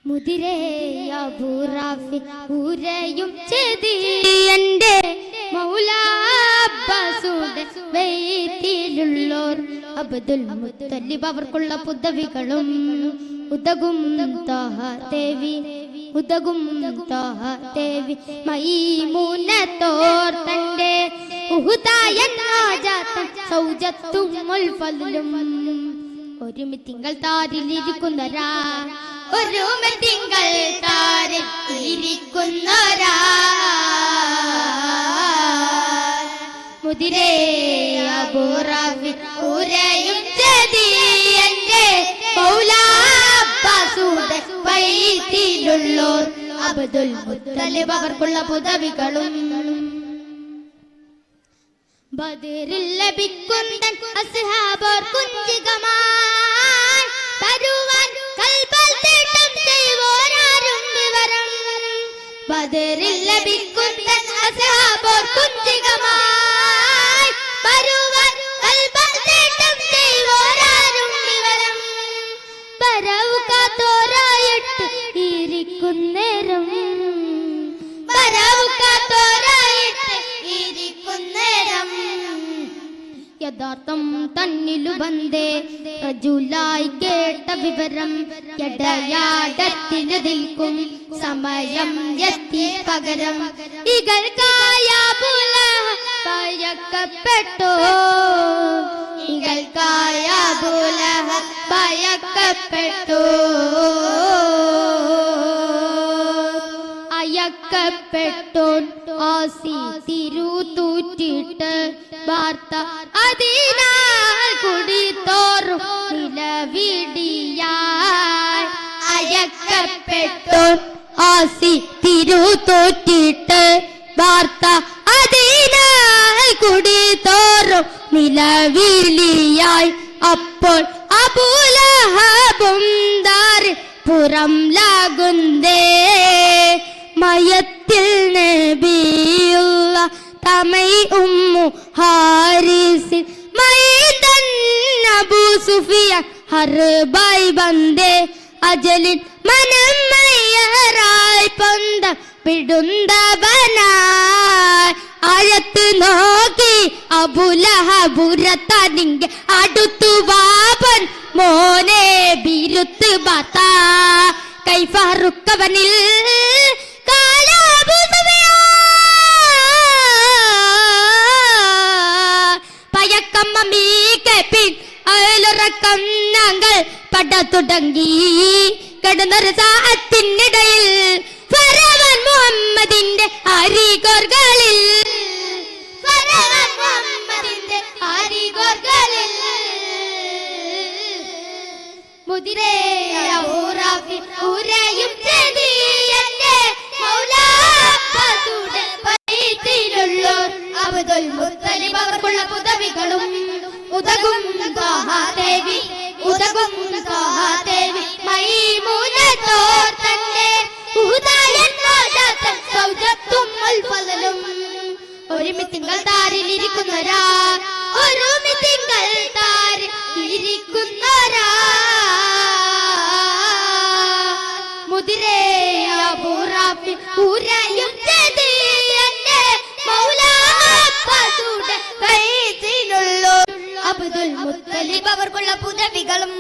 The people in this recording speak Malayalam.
മുതിരേ അബൂറാഫി ഊരയും ചെതി എൻ്റെ മൗലാ അബ്ബാസുടെ വയറ്റിലുള്ളോർ അബ്ദുൽ മുത്തലിബ് അവർക്കുള്ള പുദവികളും ഉദകും താഹ ദേവി ഉദകും താഹ ദേവി മൈമൂനത്തോർ തൻ്റെ ഉഹുദായ നാജാതൻ സൗജത്തുൽ ഫദ്ലും ഒരുമി തിങ്കൾ താരിലിരിക്കുന്നരാ ഒരുമി തിങ്കൾ താരിൽ ഇരിക്കുന്നരാ മുതിരേ അബൂറാഫി ഊരയും ചെതി എൻ്റെ മൗലാ അബ്ബാസുടെ വയറ്റിലുള്ളോർ അബ്ദുൽ മുത്തലിബ് അവർക്കുള്ള പുദവികളും ബദറിൽ ലഭിക്കുന്ന അസ്ഹാബർ കുഞ്ചികമായി തരുവാൻ കൽബൽ തേട്ടം ചെയ്വോരാരും വിവരം ബദറിൽ ലഭിക്കുന്ന അസ്ഹാബർ കുഞ്ചികമായി തരുവാൻ കൽബൽ തേട്ടം ചെയ്വോരാരും വിവരം ബരവ് കാത്തോരായിട്ട് ഇരിക്കുന്നേരം ബരവ് കാത്തോരായിട്ട് ഇരിക്കുന്നേരം യഥാർത്ഥം തന്നിലു വന്നേ റജുലായി കേട്ട വിവരം എടയാടത്തിന് നിൽക്കും സമയം എത്തി പകരം ഇകൾക്കായ ഭയക്കപ്പെട്ടോ ഇകൾക്കായ ഭയക്കപ്പെട്ടോ അയക്കപ്പെട്ടോൻ ആസി തിരുതൂറ്റിട്ട് വാർത്ത അതിനാൽ കുടിത്തോറും നിലവിടിയാൽ അയക്കപ്പെട്ടോൻ ആസി തിരുതൂറ്റിട്ട് വാർത്ത അതിനാൽ കുടിത്തോറും നിലവിളിയായി അപ്പോൾ അബൂലഹബും ദാർ പുറം ലാകുന്നേ മയത്തിൽ നബിയുള്ള തമൈ ഉമ്മു ഹാരിസിൻ മൈദൻ അബൂ സുഫിയാൻ ഹർബായി ബന്ദേ അജലിൻ മനം മയ്യറായി പന്ത പിടുന്തവനായി ആയത്ത് നോക്കി അബൂലഹബുരത്തനിങ്കെ അടുത്തു വാപൻ മോനെ ബിരുത്ത് ബാത്ത കൈഫറുക്കവനിൽ ഞങ്ങൾ പട തുടങ്ങി കടന്നൊരു സാഅത്തിനിടയിൽ ഫറവൻ മുഹമ്മദിന്റെ അരികോർകളിൽ മുതിരേ അബൂറാഫി ഊരയും ചെതി എൻ്റെ മൗലാ അബ്ബാസുടെ വയറ്റിലുള്ളോർ അബ്ദുൽ മുത്തലിബ് അവർക്കുള്ള പുദവികളും ഉദകും താഹ ദേവി ഉദകും താഹ ദേവി മൈമൂനത്തോർ തന്റെ ഉഹുദായ നാജാതൻ സൗജത്തുൽ ഫദ്ലും ഒരുമി തിങ്കൾ താരിലിരിക്കുന്നരാ ഒരുമി തിങ്കൾ താരിൽ ഇരിക്കുന്നരാ മുതിരേ അബൂറാഫി ഊരയും ചെതി എൻ്റെ മൗലാ അബ്ബാസുടെ വയറ്റിലുള്ളോർ അബ്ദുൽ മുത്തലിബ് അവർക്കുള്ള പുദവികളും